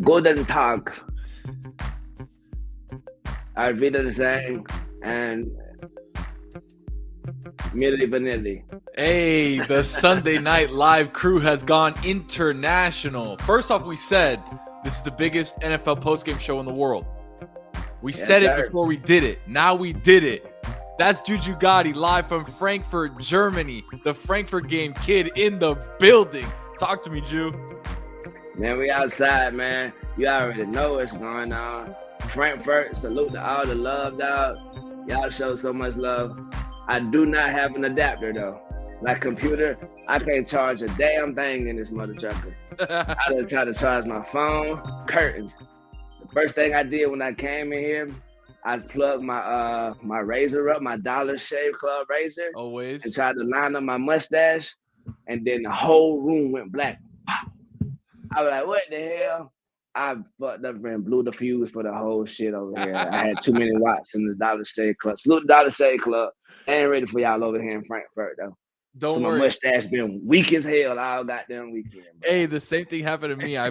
Golden Tag, Auf Wiedersehen, and Milli Vanilli. Hey, the Sunday Night Live crew has gone international. First off, we said this is the biggest NFL postgame show in the world. We said it before we did it. Now we did it. That's JuJu Gotti live from Frankfurt, Germany. The Frankfurt game kid in the building. Talk to me, Ju. Man, we outside, man. You already know what's going on. Frankfurt, salute to all the love, dog. Y'all show so much love. I do not have an adapter, though. Like computer, I can't charge a damn thing in this mother trucker. I just try to charge my phone, curtains. The first thing I did when I came in here, I plugged my my razor up, my Dollar Shave Club razor. Always. And tried to line up my mustache, and then the whole room went black. I was like, what the hell? I fucked up and blew the fuse for the whole shit over here. I had too many watts in the Dollar Shave Club. Salute the Dollar Shave Club. I ain't ready for y'all over here in Frankfurt, though. Don't worry. My mustache been weak as hell all goddamn weekend. Bro. Hey, the same thing happened to me. I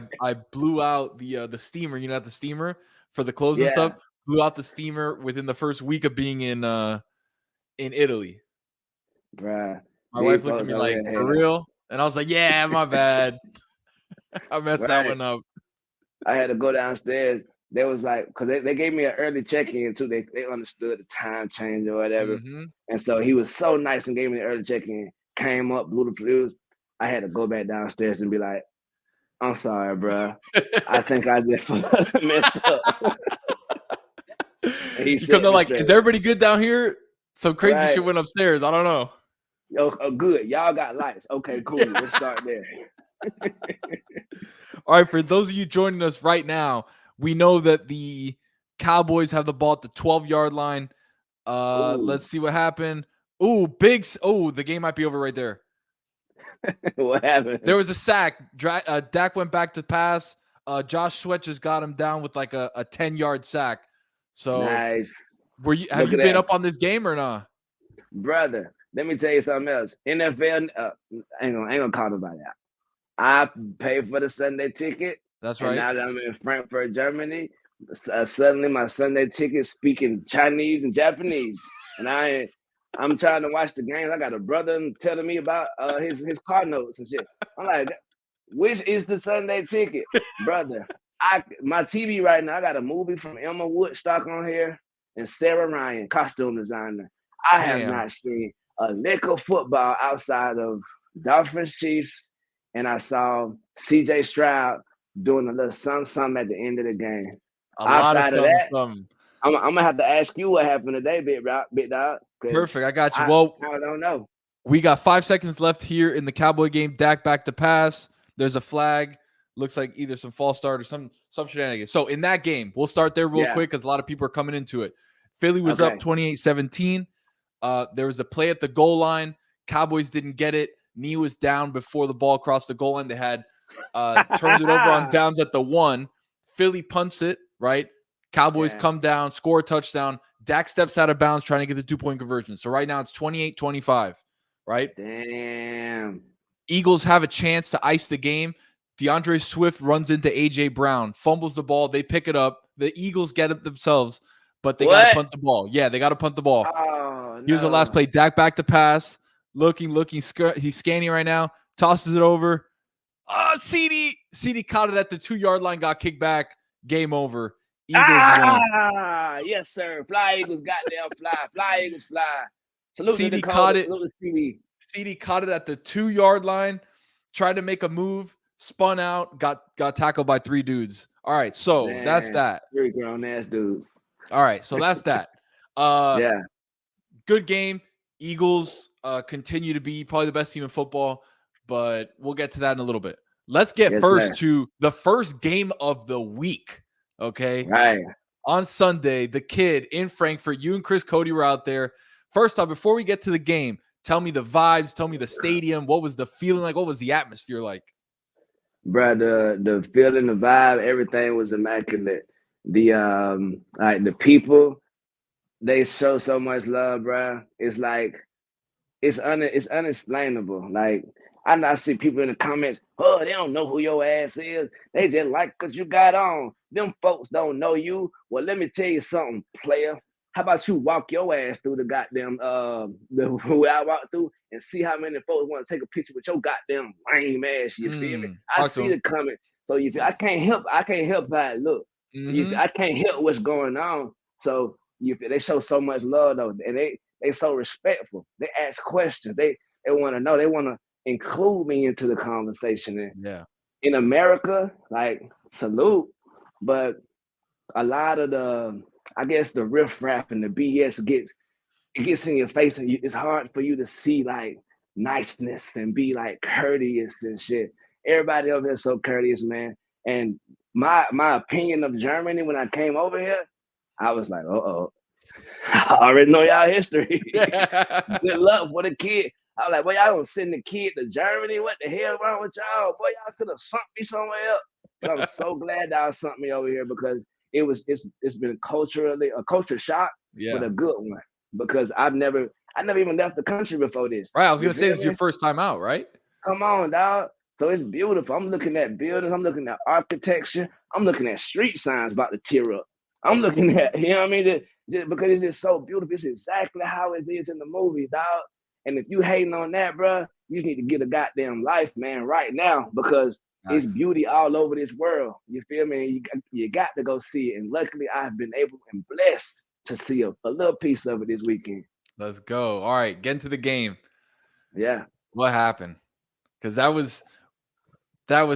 blew out the steamer. You know, the steamer for the clothes and stuff. Blew out the steamer within the first week of being in Italy. Bruh. My wife looked at me like, for real? And I was like, yeah, my bad. I messed that one up. I had to go downstairs. They was like, because they gave me an early check-in too. They understood the time change or whatever. Mm-hmm. And so he was so nice and gave me the early check-in. Came up, blew the fuse. I had to go back downstairs and be like, I'm sorry, bro. I think I just messed up. You come there like, is everybody good down here? Some crazy shit went upstairs. I don't know. Yo, good. Y'all got lights. Okay, cool. Let's start there. All right, for those of you joining us right now, we know that the Cowboys have the ball at the 12-yard line. Let's see what happened. The game might be over right there. What happened? There was a sack. Dak went back to pass. Josh Sweat just got him down with like a 10-yard sack. So nice. Have you been up on this game or not? Brother, let me tell you something else. NFL, ain't gonna call about that. I paid for the Sunday ticket. That's right. And now that I'm in Frankfurt, Germany, suddenly my Sunday ticket speaking Chinese and Japanese, and I'm trying to watch the games. I got a brother telling me about his car notes and shit. I'm like, which is the Sunday ticket, brother? My TV right now. I got a movie from Emma Woodstock on here and Sarah Ryan, costume designer. I have not seen a lick of football outside of Dolphins Chiefs. And I saw C.J. Stroud doing a little something at the end of the game. Outside of that, I'm gonna have to ask you what happened today, big dog. Perfect, I got you. Well, I don't know. We got 5 seconds left here in the Cowboy game. Dak back to pass. There's a flag. Looks like either some false start or some shenanigans. So in that game, we'll start there real quick because a lot of people are coming into it. Philly was up 28-17. There was a play at the goal line. Cowboys didn't get it. Knee was down before the ball crossed the goal line. They had turned it over on downs at the 1. Philly punts it, right? Cowboys come down, score a touchdown. Dak steps out of bounds trying to get the 2-point conversion. So right now it's 28-25, right? Damn. Eagles have a chance to ice the game. DeAndre Swift runs into A.J. Brown, fumbles the ball. They pick it up. The Eagles get it themselves, but they got to punt the ball. Yeah, they got to punt the ball. Oh, Here's the last play. Dak back to pass. Looking. He's scanning right now. Tosses it over. CD caught it at the 2-yard line. Got kicked back. Game over. Eagles won. Yes, sir. Fly Eagles, goddamn fly. Fly Eagles, fly. Salute CD caught it. CD caught it at the 2-yard line. Tried to make a move. Spun out. Got tackled by 3 dudes. All right, so that's that. 3 grown-ass dudes. All right, so that's that. Good game. Eagles continue to be probably the best team in football, but we'll get to that in a little bit. Let's get to the first game of the week, okay? Right. On Sunday, the kid in Frankfurt, you and Chris Cody were out there. First off, before we get to the game, tell me the vibes, tell me the stadium. What was the feeling like? What was the atmosphere like? Bro, the feeling, the vibe, everything was immaculate. The people, they show so much love, bro. It's like it's unexplainable. Like I see people in the comments, oh, they don't know who your ass is. They just like because you got on. Them folks don't know you. Well, let me tell you something, player. How about you walk your ass through the goddamn where I walk through and see how many folks want to take a picture with your goddamn lame ass. You feel me? I see the comment. So you feel I can't help how it look. I can't help what's going on. So you feel they show so much love though, and they so respectful. They ask questions. They want to know. They want to include me into the conversation. And in America, like salute, but a lot of I guess the riffraff and the BS gets in your face, and it's hard for you to see like niceness and be like courteous and shit. Everybody over here so courteous, man. And my opinion of Germany when I came over here, I was like, I already know y'all history. Good luck for the kid. I was like, boy, y'all gonna send the kid to Germany? What the hell wrong with y'all? Boy, y'all could have sunk me somewhere else. But I'm so glad y'all sunk me over here because it's been culturally a culture shock, but a good one. Because I never even left the country before this. Right, I was gonna say this is your first time out, right? Come on, dog. So it's beautiful. I'm looking at buildings. I'm looking at architecture. I'm looking at street signs about to tear up. I'm looking at, you know what I mean? Because it's just so beautiful. It's exactly how it is in the movie, dog. And if you hating on that, bro, you need to get a goddamn life, man, right now, because it's beauty all over this world. You feel me? You got to go see it. And luckily, I've been able and blessed to see a little piece of it this weekend. Let's go. All right, get into the game. Yeah. What happened? Because that was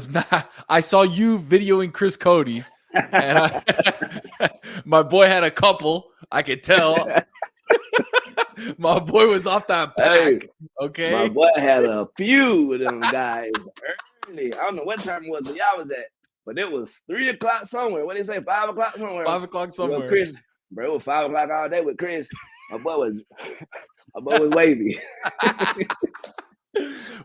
not. I saw you videoing Chris Cody, and my boy had a couple. I could tell. My boy was off that pack. Hey, okay. My boy had a few of them guys early. I don't know what time it was that y'all was at, but it was 3 o'clock somewhere. What did they say? 5 o'clock somewhere. 5 o'clock somewhere. Chris, bro, it was 5 o'clock all day with Chris. My boy was wavy.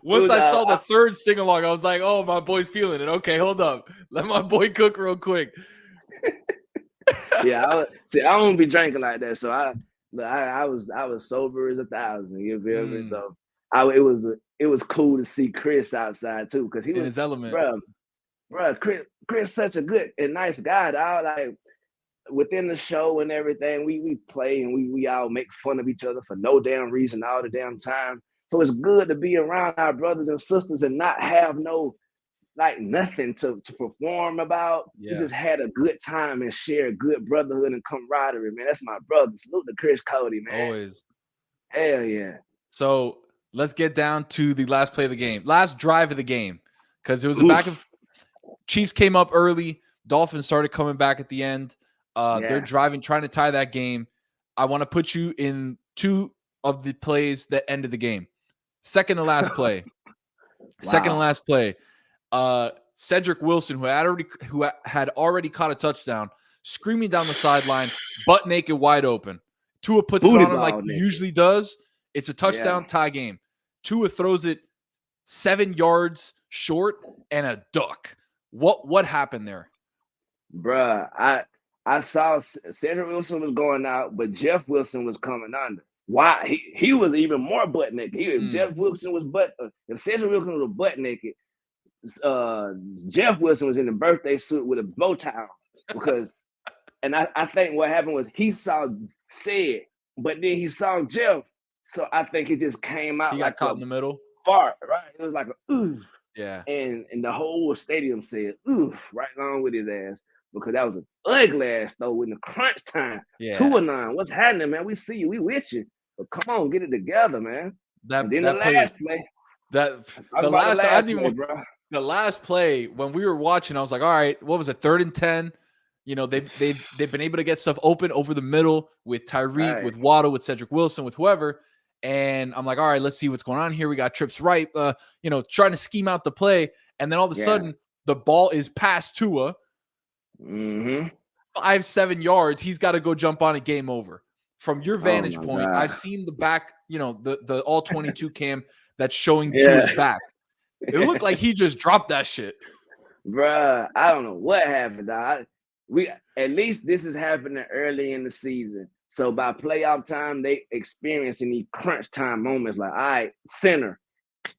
Once I saw the third sing along, I was like, "Oh, my boy's feeling it." Okay, hold up, let my boy cook real quick. Yeah, I don't be drinking like that, so I was sober as 1,000. You feel me? So it was cool to see Chris outside too, because he was in his element, bro. Chris such a good and nice guy. Dog. Like within the show and everything, we play and we all make fun of each other for no damn reason all the damn time. So it's good to be around our brothers and sisters and not have no like nothing to perform about. We just had a good time and share good brotherhood and camaraderie, man. That's my brother. Salute to Chris Cody, man. Always. Hell yeah. So let's get down to the last play of the game, last drive of the game, because it was a back and Chiefs came up early. Dolphins started coming back at the end. They're driving, trying to tie that game. I want to put you in 2 of the plays that ended the game. Second to last play. Second to last play. Cedric Wilson, who had already caught a touchdown, screaming down the sideline, butt naked, wide open. Tua puts it on him like he usually does. It's a touchdown, tie game. Tua throws it 7 yards short and a duck. What happened there? Bruh, I saw Cedric Wilson was going out, but Jeff Wilson was coming under. Why? He was even more butt naked. Jeff Wilson was if Cedric Wilson was butt naked, Jeff Wilson was in the birthday suit with a bow tie on. Because, and I think what happened was he saw Ced, but then he saw Jeff. So I think it just came out. He got caught in the middle. Fart, right? It was like a oof. Yeah. And the whole stadium said oof right along with his ass. Because that was an ugly ass though in the crunch time. Yeah. 2-9. What's happening, man? We see you. We with you. But come on, get it together, man. The last play when we were watching, I was like, all right, what was it? 3rd and 10. You know, they've been able to get stuff open over the middle with Tyreek, with Waddle, with Cedric Wilson, with whoever. And I'm like, all right, let's see what's going on here. We got trips right, trying to scheme out the play. And then all of a sudden, the ball is past Tua. 5-7 yards. He's got to go jump on it. Game over. From your vantage point, I've seen the back, the all 22 cam that's showing Tua's back. It looked like he just dropped that shit. Bruh, I don't know what happened. At least this is happening early in the season. So by playoff time, they experiencing these crunch time moments like, all right, center,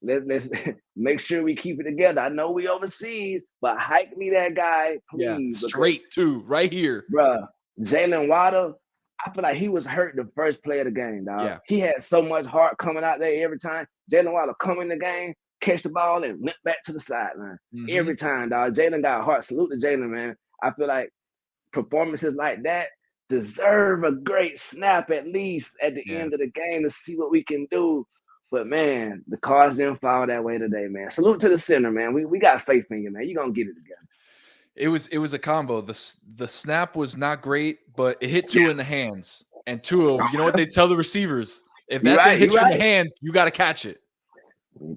let's make sure we keep it together. I know we overseas, but hike me that guy, please. Yeah, straight too, right here. Bruh, Jalen Waddle, I feel like he was hurt the first play of the game, dog. Yeah. He had so much heart coming out there every time. Jalen Waddle come in the game, catch the ball, and went back to the sideline. Every time, dog. Jalen got heart. Salute to Jalen, man. I feel like performances like that deserve a great snap at least at the end of the game to see what we can do. But man, the cards didn't fall that way today, man. Salute to the center, man. We got faith in you, man. You're gonna get it together. It was a combo. The snap was not great, but it hit Tua in the hands. And Tua, you know what they tell the receivers? If that thing hits you in the hands, you got to catch it.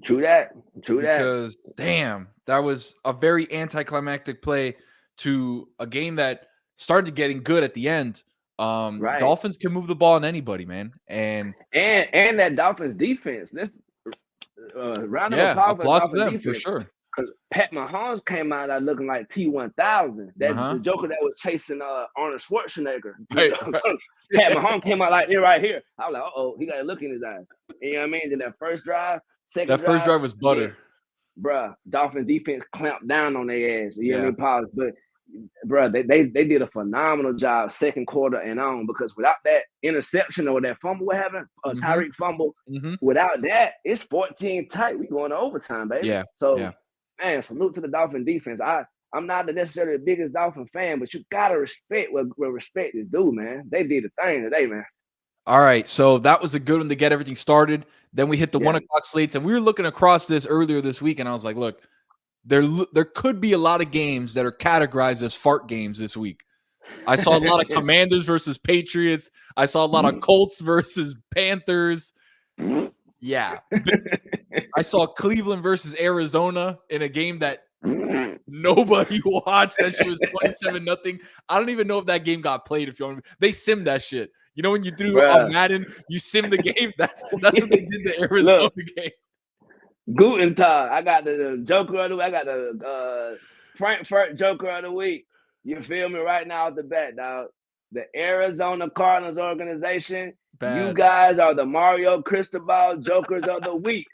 True that. Because damn, that was a very anticlimactic play to a game that started getting good at the end. Dolphins can move the ball on anybody, man. And that Dolphins defense. Let's round of applause for them for sure. Because Pat Mahomes came out looking like T-1000. That's the Joker that was chasing Arnold Schwarzenegger. Right. Pat Mahomes came out like here, right here. I was like, uh-oh, he got a look in his eyes. You know what I mean? Then that first drive, first drive was butter. Bruh, Dolphins defense clamped down on their ass. You know what I mean? Pause. But bruh, they did a phenomenal job second quarter and on, because without that interception or that fumble we're having, Tyreek fumble, without that, it's 14 tight. We going to overtime, baby. Yeah. So, man, salute to the Dolphin defense. I'm not necessarily the biggest Dolphin fan, but you got to respect where respect is due, man. They did a thing today, man. All right, so that was a good one to get everything started. Then we hit the 1 o'clock slates, and we were looking across this earlier this week, and I was like, look, there could be a lot of games that are categorized as fart games this week. I saw a lot of Commanders versus Patriots. I saw a lot of Colts versus Panthers. Yeah. I saw Cleveland versus Arizona in a game that nobody watched. That shit was 27-0. I don't even know if that game got played. They simmed that shit. You know when you do a Madden, you sim the game. That's what they did the Arizona game. Guten Tag. I got the Joker of the week. I got the Frankfurt Joker of the week. You feel me right now at the bat, dog. The Arizona Cardinals organization. Bad. You guys are the Mario Cristobal Jokers of the week.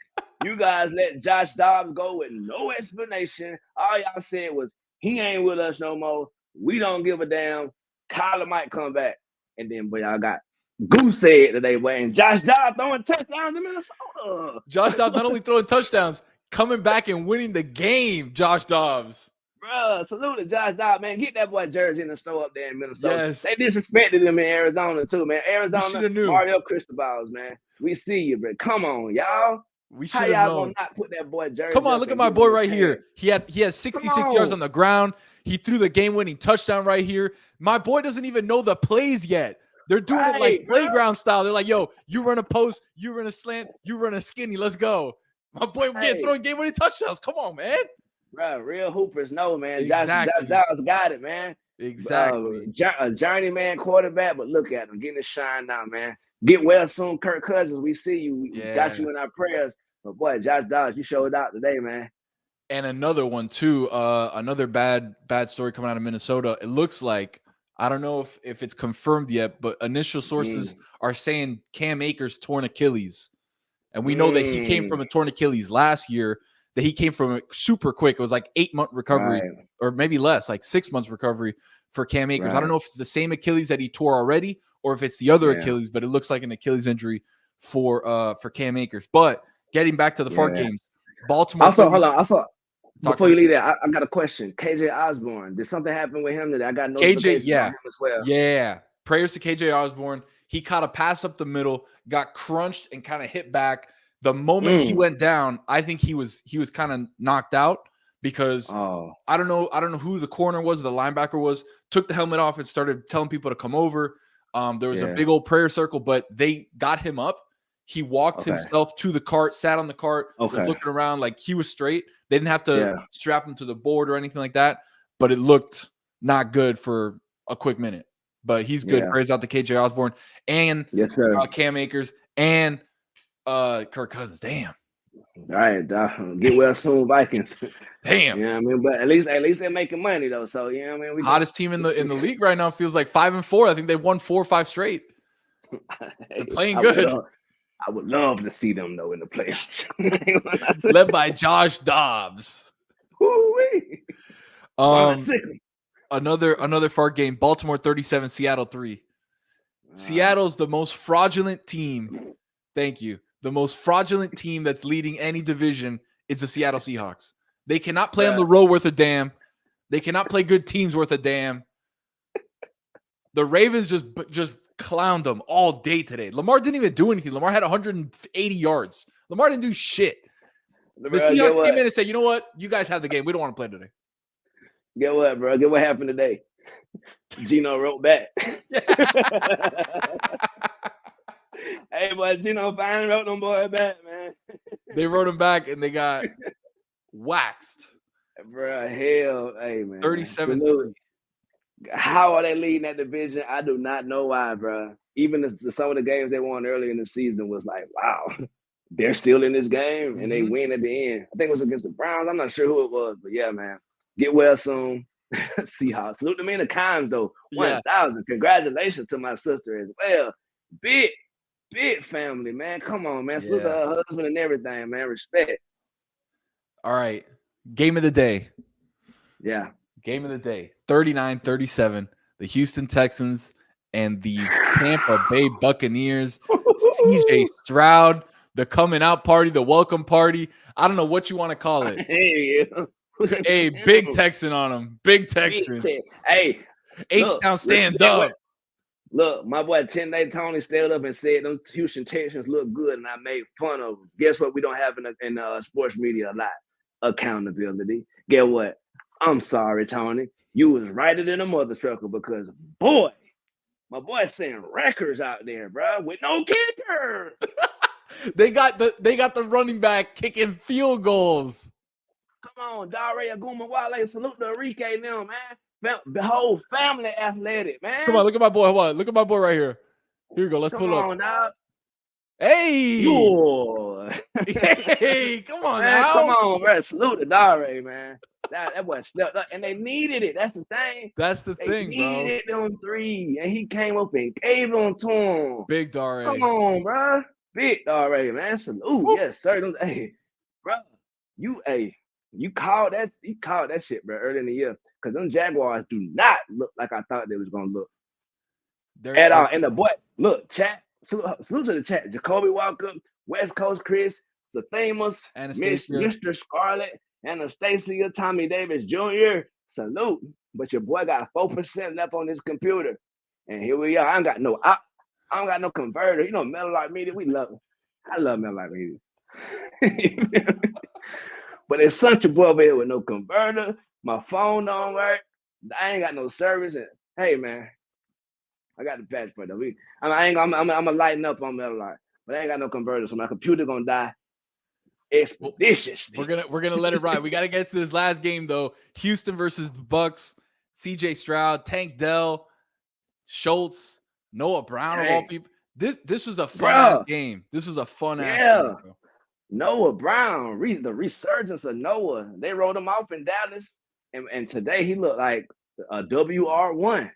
You guys let Josh Dobbs go with no explanation. All y'all said was, he ain't with us no more. We don't give a damn. Kyler might come back. And then, but y'all got Goose said today, boy, and Josh Dobbs throwing touchdowns in Minnesota. Josh Dobbs not only throwing touchdowns, coming back and winning the game, Josh Dobbs. Bruh, salute to Josh Dobbs, man. Get that boy jersey in the store up there in Minnesota. Yes. They disrespected him in Arizona, too, man. Arizona, Mario Cristobal's, man. We see you, bro. Come on, y'all. We should have known. Gonna not put that boy jersey? Come on, look at my boy right here. He had 66 yards on the ground. He threw the game-winning touchdown right here. My boy doesn't even know the plays yet. They're doing it like playground style. They're like, yo, you run a post, you run a slant, you run a skinny. Let's go. My boy throwing game-winning touchdowns. Come on, man. Bro, real hoopers know, man. Exactly. Josh got it, man. Exactly. A journeyman quarterback, but look at him getting his shine now, man. Get well soon, Kirk Cousins. We see you. We got you in our prayers. But boy, Josh Dobbs, you showed out today, man. And another one too. Another bad story coming out of Minnesota. It looks like, I don't know if it's confirmed yet, but initial sources are saying Cam Akers torn Achilles. And we know that he came from a torn Achilles last year, that he came from it super quick. It was like 8-month recovery or maybe less, like 6 months recovery for Cam Akers. I don't know if it's the same Achilles that he tore already or if it's the other Achilles, but it looks like an Achilles injury for Cam Akers. But getting back to the fart games, Baltimore. Also, hold on. Before you leave that, I got a question. KJ Osborne, did something happen with him that I got notifications on him as well? Yeah. Prayers to KJ Osborne. He caught a pass up the middle, got crunched and kind of hit back. The moment he went down, I think he was kind of knocked out because I don't know who the corner was, the linebacker was, took the helmet off and started telling people to come over. There was a big old prayer circle, but they got him up. He walked himself to the cart, sat on the cart, was looking around like he was straight. They didn't have to strap him to the board or anything like that, but it looked not good for a quick minute. But he's good. Yeah. Praise out to KJ Osborne and Cam Akers and Kirk Cousins. Damn. All right, get well soon, Vikings. Damn. You know what I mean? But at least they're making money though. So you know what I mean? Hottest team in the league right now feels like 5-4. I think they won 4 or 5 straight. They're playing good. I would love to see them though in the playoffs. Led by Josh Dobbs. Another far game. Baltimore 37, Seattle 3. Seattle's the most fraudulent team. Thank you. The most fraudulent team that's leading any division is the Seattle Seahawks. They cannot play on the road worth a damn. They cannot play good teams worth a damn. The Ravens just clowned them all day today. Lamar didn't even do anything. Lamar had 180 yards. Lamar didn't do shit. The Seahawks came in and said, you know what? You guys have the game. We don't want to play today. Get what, bro? Get what happened today. Gino wrote back. Hey, boy, Gino finally wrote them boy back, man. They wrote him back, and they got waxed. Bro, hell, hey, man. 37-3. How are they leading that division? I do not know why, bro. Even some of the games they won early in the season was like, wow, they're still in this game, and they win at the end. I think it was against the Browns. I'm not sure who it was, but yeah, man. Get well soon. Seahawks. Salute to me in the Kimes, though. 1,000. Congratulations to my sister as well. Big family, man. Come on, man. Salute to her husband and everything, man. Respect. All right. Game of the day. Yeah. Game of the day. 39-37. The Houston Texans and the Tampa Bay Buccaneers. CJ Stroud, the coming out party, the welcome party. I don't know what you want to call it. Hey, big Texan on him. Big Texan. Hey. H-Town stand up. Look, my boy 10-Day Tony stood up and said them Houston Texans look good, and I made fun of them. Guess what we don't have in sports media a lot? Accountability. Get what? I'm sorry, Tony. You was righter than a mother trucker because, boy, my boy's setting records out there, bro, with no kicker. They got the running back kicking field goals. Come on, Dare Agumawale. Salute to Enrique now, man. The whole family athletic, man. Come on, look at my boy. What? Look at my boy right here. Here we go. Let's pull up. Come on, dog. Hey! Yo. Hey, come on, man, now. Come on, bro. Salute to Dare, man. That boy stepped up, and they needed it. That's the thing. That's the thing, bro. They needed them three, and he came up and gave them to him. Big Dare. Come on, bro. Big Dare, man. Salute. Woo. Yes, sir. Hey, bro. You called that shit, bro, early in the year. Because them Jaguars do not look like I thought they was going to look. At all. And the boy, look, chat. Salute to the chat. Jacoby Walker, West Coast Chris, the famous Mr. Scarlett, Anastasia, Tommy Davis Jr. Salute. But your boy got 4% left on his computer. And here we are. I don't got no converter. You know, Metal Light Media, we love it. I love Metal Light Media. But there's such a boy over here with no converter. My phone don't work. I ain't got no service. And hey, man, I got the patch for that. I'm gonna lighten up on Metal Light, but I ain't got no converter, so my computer gonna die expeditiously. We're gonna let it ride. We gotta get to this last game though. Houston versus the Bucks. CJ Stroud, Tank Dell, Schultz, Noah Brown of all people. This was a fun ass game. This was a fun ass game, bro. Noah Brown, the resurgence of Noah. They wrote him off in Dallas, and today he looked like a WR1.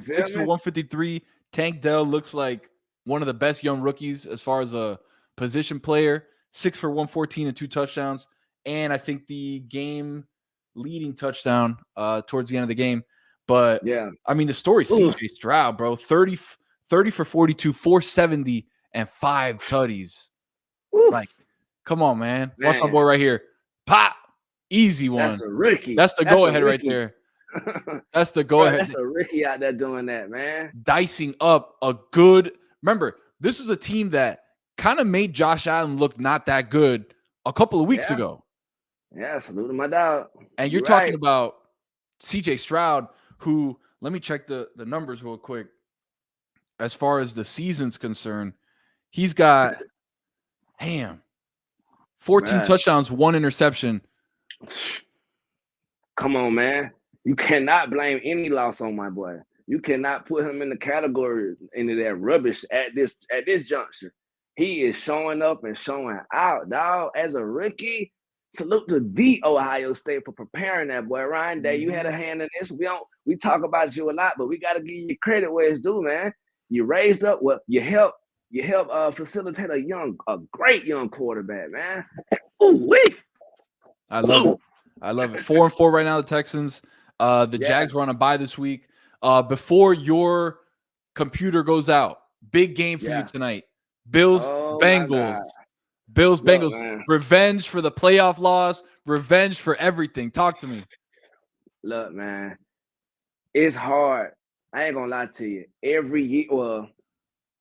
6 for 153. Tank Dell looks like one of the best young rookies as far as a position player. 6 for 114 and 2 touchdowns. And I think the game leading touchdown towards the end of the game. But yeah, I mean, the story CJ Stroud, bro, 30 for 42, 470 and 5 tutties. Like, come on, man. Watch my boy right here. Pop. Easy one. That's a rookie. That's the go-ahead right there. That's the go-ahead. That's a rookie out there doing that, man. Dicing up a good – remember, this is a team that kind of made Josh Allen look not that good a couple of weeks ago. Yeah, salute to my dog. And you're talking about CJ Stroud, who – let me check the numbers real quick. As far as the season's concerned, he's got – 14 touchdowns, 1 interception. Come on, man. You cannot blame any loss on my boy. You cannot put him in the category into that rubbish at this juncture. He is showing up and showing out, dog. As a rookie, salute to the Ohio State for preparing that boy. Ryan Day, you had a hand in this. We talk about you a lot, but we got to give you credit where it's due, man. You raised up, you helped You help facilitate a great young quarterback, man. Ooh, wee. I love it. I love it. 4-4 right now, the Texans. The Jags were on a bye this week. Before your computer goes out, big game for you tonight. Bills, Bengals. Bills, Bengals. Man. Revenge for the playoff loss. Revenge for everything. Talk to me. Look, man. It's hard. I ain't gonna lie to you. Every year, well,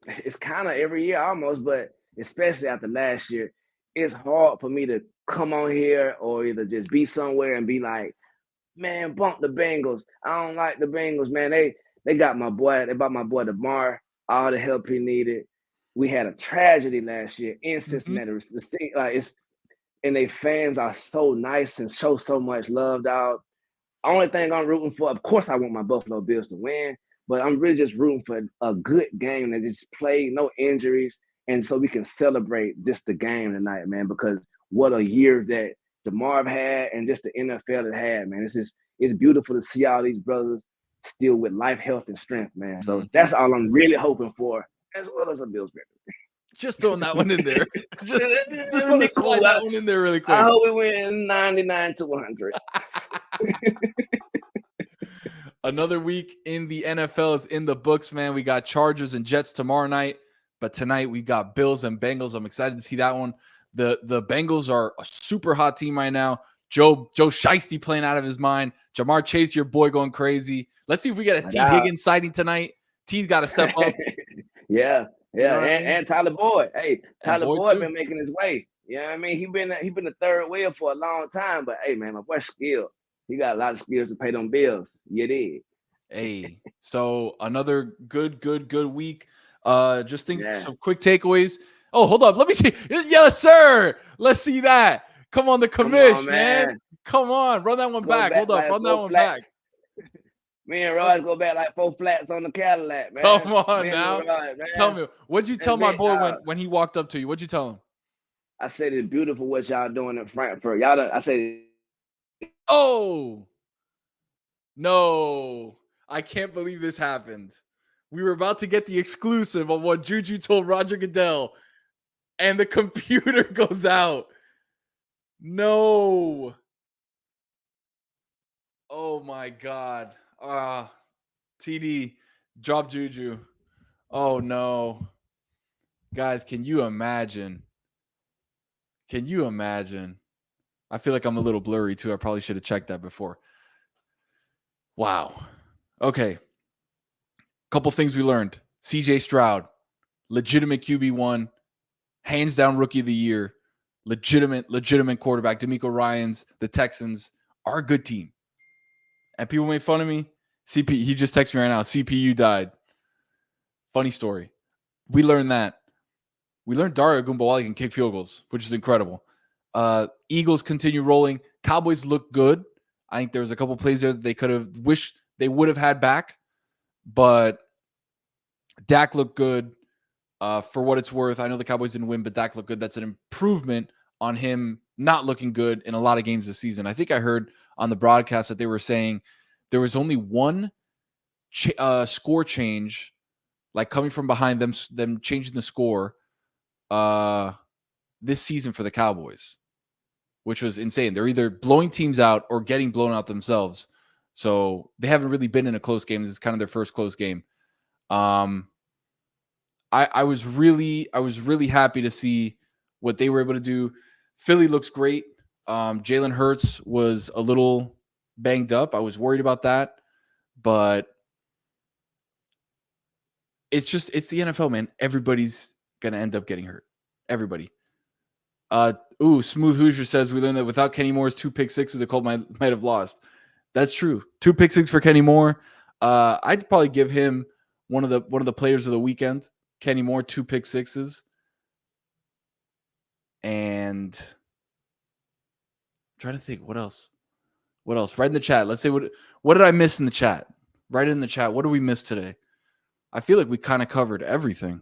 it's kind of every year almost, but especially after last year, it's hard for me to come on here or either just be somewhere and be like, man, bump the Bengals. I don't like the Bengals, man. They got my boy. They bought my boy DeMar all the help he needed. We had a tragedy last year in Cincinnati. And they fans are so nice and show so much love, dog. Only thing I'm rooting for, of course, I want my Buffalo Bills to win, but I'm really just rooting for a good game and just play, no injuries, and so we can celebrate just the game tonight, man. Because what a year that DeMar had and just the NFL has had, man. It's beautiful to see all these brothers still with life, health, and strength, man. So that's all I'm really hoping for, as well as a Bills fan. Just throwing that one in there. just want to slide that one in there really quick. I hope we win 99-100. Another week in the NFL is in the books, man. We got Chargers and Jets tomorrow night, but tonight we got Bills and Bengals. I'm excited to see that one. The Bengals are a super hot team right now. Joe Shiesty playing out of his mind. Jamar Chase, your boy, going crazy. Let's see if we get a T. Higgins sighting tonight. T's got to step up. Yeah, You know what I mean? and Tyler Boyd. Hey, Tyler Boyd too. been making his way. You know what I mean? He been the third wheel for a long time, but hey, man, my boy skilled. He got a lot of skills to pay them bills. You did. Hey, so another good week. Just think some quick takeaways. Oh, hold up. Let me see. Yes, sir. Let's see that. Come on, the commish, man. Come on. Run that one back. Hold up. Run that one back. Me and Royce go back like 4 flats on the Cadillac, man. Come on now. Tell me, what'd you tell my boy when he walked up to you? What'd you tell him? I said it's beautiful what y'all doing in Frankfurt. I said, oh, no. I can't believe this happened. We were about to get the exclusive on what JuJu told Roger Goodell, and the computer goes out. No. Oh, my God. TD, drop JuJu. Oh, no. Guys, can you imagine? Can you imagine? I feel like I'm a little blurry, too. I probably should have checked that before. Wow. Okay. Couple things we learned. CJ Stroud, legitimate QB1, hands down rookie of the year, legitimate quarterback. DeMeco Ryans, the Texans are a good team. And people make fun of me. He just texted me right now. CPU died. Funny story. We learned that. We learned Dario Gumbawali can kick field goals, which is incredible. Eagles continue rolling. Cowboys look good. I think there was a couple plays there that they could have wished they would have had back. But Dak looked good. For what it's worth, I know the Cowboys didn't win, but Dak looked good. That's an improvement on him not looking good in a lot of games this season. I think I heard on the broadcast that they were saying there was only one score change, like coming from behind them changing the score this season for the Cowboys, which was insane. They're either blowing teams out or getting blown out themselves. So they haven't really been in a close game. This is kind of their first close game. I was really happy to see what they were able to do. Philly looks great. Jalen Hurts was a little banged up. I was worried about that, but it's the NFL, man. Everybody's gonna end up getting hurt. Everybody. Smooth Hoosier says we learned that without Kenny Moore's 2 pick sixes, the Colts might have lost. That's true. 2 pick six for Kenny Moore. I'd probably give him one of the players of the weekend. Kenny Moore, 2 pick sixes. And I'm trying to think what else. Write in the chat. Let's say what did I miss in the chat? Write in the chat. What did we miss today? I feel like we kind of covered everything.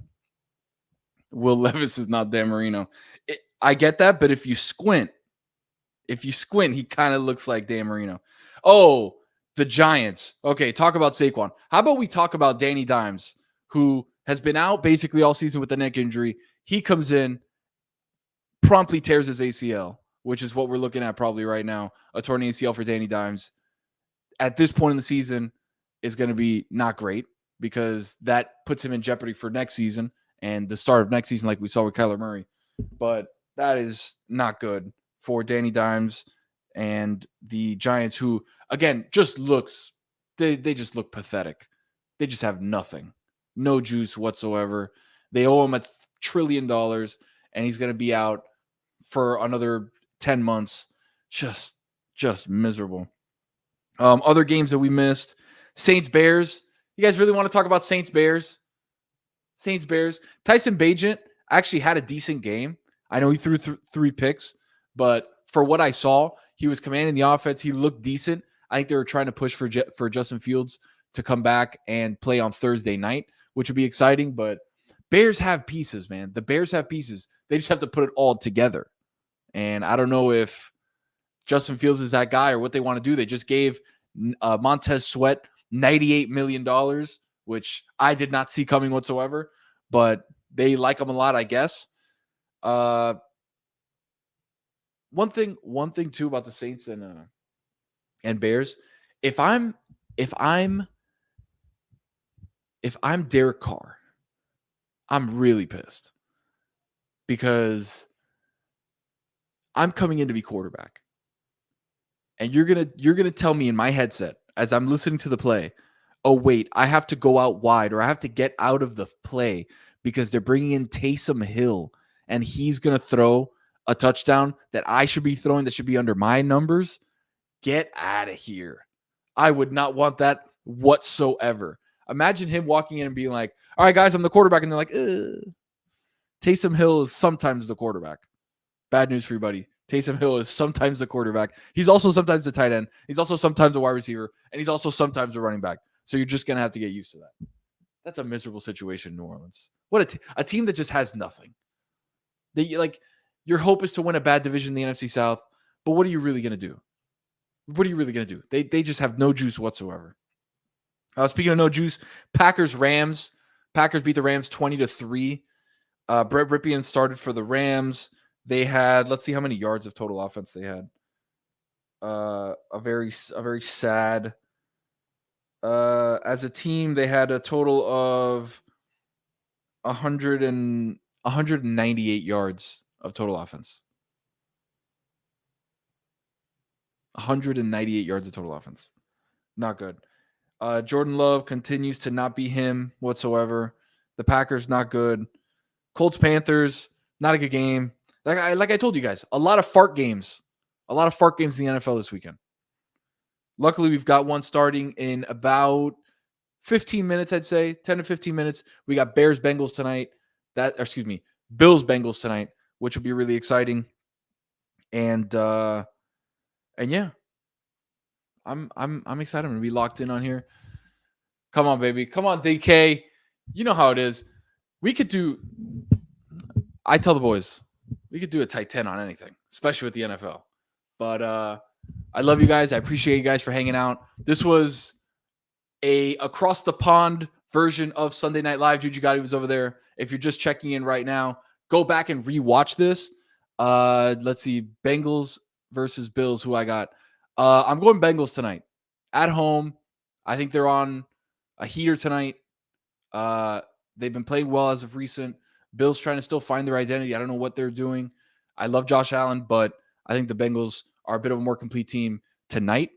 Will Levis is not Dan Marino. I get that, but if you squint, he kind of looks like Dan Marino. Oh, the Giants. Okay, talk about Saquon. How about we talk about Danny Dimes, who has been out basically all season with a neck injury. He comes in, promptly tears his ACL, which is what we're looking at probably right now. A torn ACL for Danny Dimes at this point in the season is going to be not great because that puts him in jeopardy for next season and the start of next season, like we saw with Kyler Murray. But that is not good for Danny Dimes and the Giants, who, again, just looks, they just look pathetic. They just have nothing. No juice whatsoever. They owe him $1 trillion, and he's going to be out for another 10 months. Just miserable. Other games that we missed. Saints-Bears. You guys really want to talk about Saints-Bears? Saints-Bears. Tyson Bagent actually had a decent game. I know he threw 3 picks, but for what I saw, he was commanding the offense. He looked decent. I think they were trying to push for Justin Fields to come back and play on Thursday night, which would be exciting. But Bears have pieces, man. The Bears have pieces. They just have to put it all together. And I don't know if Justin Fields is that guy or what they want to do. They just gave Montez Sweat $98 million, which I did not see coming whatsoever. But they like him a lot, I guess. One thing too about the Saints and Bears, if I'm Derek Carr, I'm really pissed because I'm coming in to be quarterback. And you're gonna tell me in my headset as I'm listening to the play, oh wait, I have to go out wide or I have to get out of the play because they're bringing in Taysom Hill and he's gonna throw a touchdown that I should be throwing that should be under my numbers. Get out of here. I would not want that whatsoever. Imagine him walking in and being like, all right, guys, I'm the quarterback. And they're like, Taysom Hill is sometimes the quarterback. Bad news for you, buddy. Taysom Hill is sometimes the quarterback. He's also sometimes the tight end. He's also sometimes a wide receiver. And he's also sometimes a running back. So you're just going to have to get used to that. That's a miserable situation in New Orleans. What a team that just has nothing. Your hope is to win a bad division in the NFC South. But what are you really going to do? What are you really going to do? They just have no juice whatsoever. Speaking of no juice, Packers-Rams. Packers beat the Rams 20-3. Brett Rypien started for the Rams. They had, let's see how many yards of total offense they had. A very sad. As a team, they had a total of 198 yards of total offense. 198 yards of total offense. Not good. Jordan Love continues to not be him whatsoever. The Packers, not good. Colts-Panthers, not a good game. Like I told you guys, a lot of fart games. A lot of fart games in the NFL this weekend. Luckily, we've got one starting in about 15 minutes, I'd say. 10 to 15 minutes. We got Bears-Bengals tonight. Bills-Bengals tonight, which will be really exciting. And yeah. I'm excited. I'm going to be locked in on here. Come on, baby. Come on, DK. You know how it is. I tell the boys, we could do a tight 10 on anything, especially with the NFL. But I love you guys. I appreciate you guys for hanging out. This was a across the pond version of Sunday Night Live. JuJu Gotti was over there. If you're just checking in right now, go back and rewatch this. Let's see. Bengals versus Bills, who I got. I'm going Bengals tonight. At home. I think they're on a heater tonight. They've been playing well as of recent. Bills trying to still find their identity. I don't know what they're doing. I love Josh Allen, but I think the Bengals are a bit of a more complete team tonight.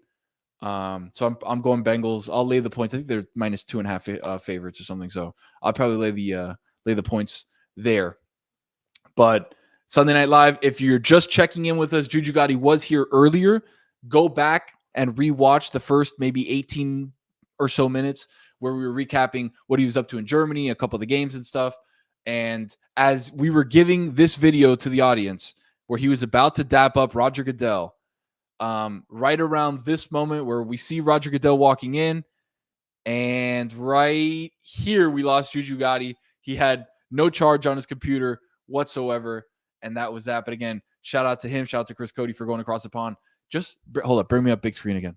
So I'm going Bengals. I'll lay the points. I think they're -2.5 favorites or something. So I'll probably lay the points there. But Sunday Night Live, if you're just checking in with us, JuJu Gotti was here earlier. Go back and rewatch the first maybe 18 or so minutes where we were recapping what he was up to in Germany, a couple of the games and stuff. And as we were giving this video to the audience where he was about to dap up Roger Goodell, right around this moment where we see Roger Goodell walking in, and right here we lost JuJu Gotti. He had no charge on his computer whatsoever, and that was that. But again, shout out to him. Shout out to Chris Cody for going across the pond. Just hold up. Bring me up big screen again.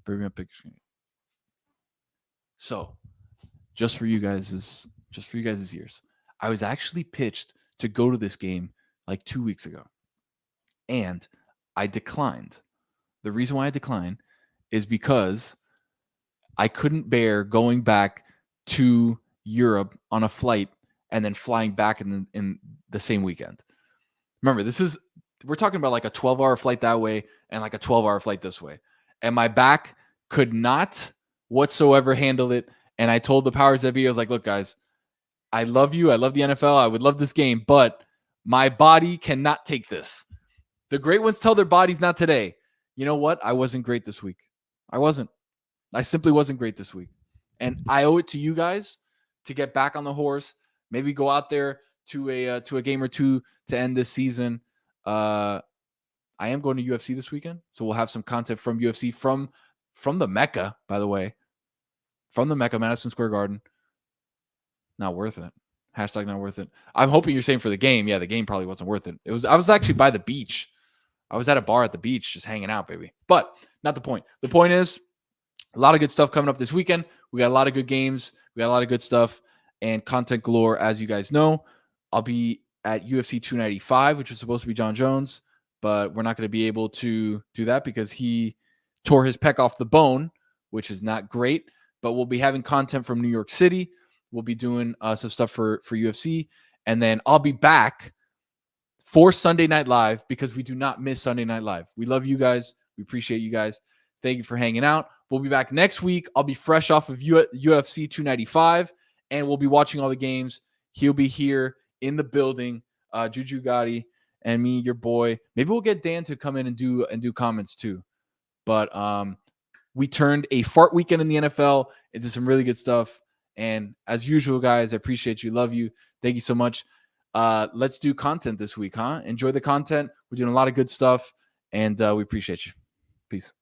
Bring me up big screen. So, just for you guys' just for you guys' ears. I was actually pitched to go to this game like 2 weeks ago, and I declined. The reason why I declined is because I couldn't bear going back to Europe on a flight and then flying back in the same weekend. Remember, we're talking about like a 12-hour flight that way and like a 12-hour flight this way. And my back could not whatsoever handle it. And I told the powers that be, I was like, look, guys, I love you. I love the NFL. I would love this game, but my body cannot take this. The great ones tell their bodies not today. You know what? I wasn't great this week. I simply wasn't great this week. And I owe it to you guys to get back on the horse, maybe go out there to a game or two to end this season. I am going to UFC this weekend, so we'll have some content from UFC from the Mecca, by the way. From the Mecca, Madison Square Garden. Not worth it. Hashtag not worth it. I'm hoping you're saying for the game. Yeah, the game probably wasn't worth it. I was actually by the beach. I was at a bar at the beach just hanging out, baby. But not the point. The point is a lot of good stuff coming up this weekend. We got a lot of good games. We got a lot of good stuff and content galore, as you guys know. I'll be at UFC 295, which was supposed to be John Jones, but we're not going to be able to do that because he tore his pec off the bone, which is not great. But we'll be having content from New York City. We'll be doing some stuff for UFC. And then I'll be back for Sunday Night Live because we do not miss Sunday Night Live. We love you guys. We appreciate you guys. Thank you for hanging out. We'll be back next week. I'll be fresh off of UFC 295, and we'll be watching all the games. He'll be here in the building, JuJu Gotti and me, your boy. Maybe we'll get Dan to come in and do comments too. But we turned a fart weekend in the NFL into some really good stuff. And as usual, guys, I appreciate you. Love you. Thank you so much. Let's do content this week, huh? Enjoy the content. We're doing a lot of good stuff, and we appreciate you. Peace.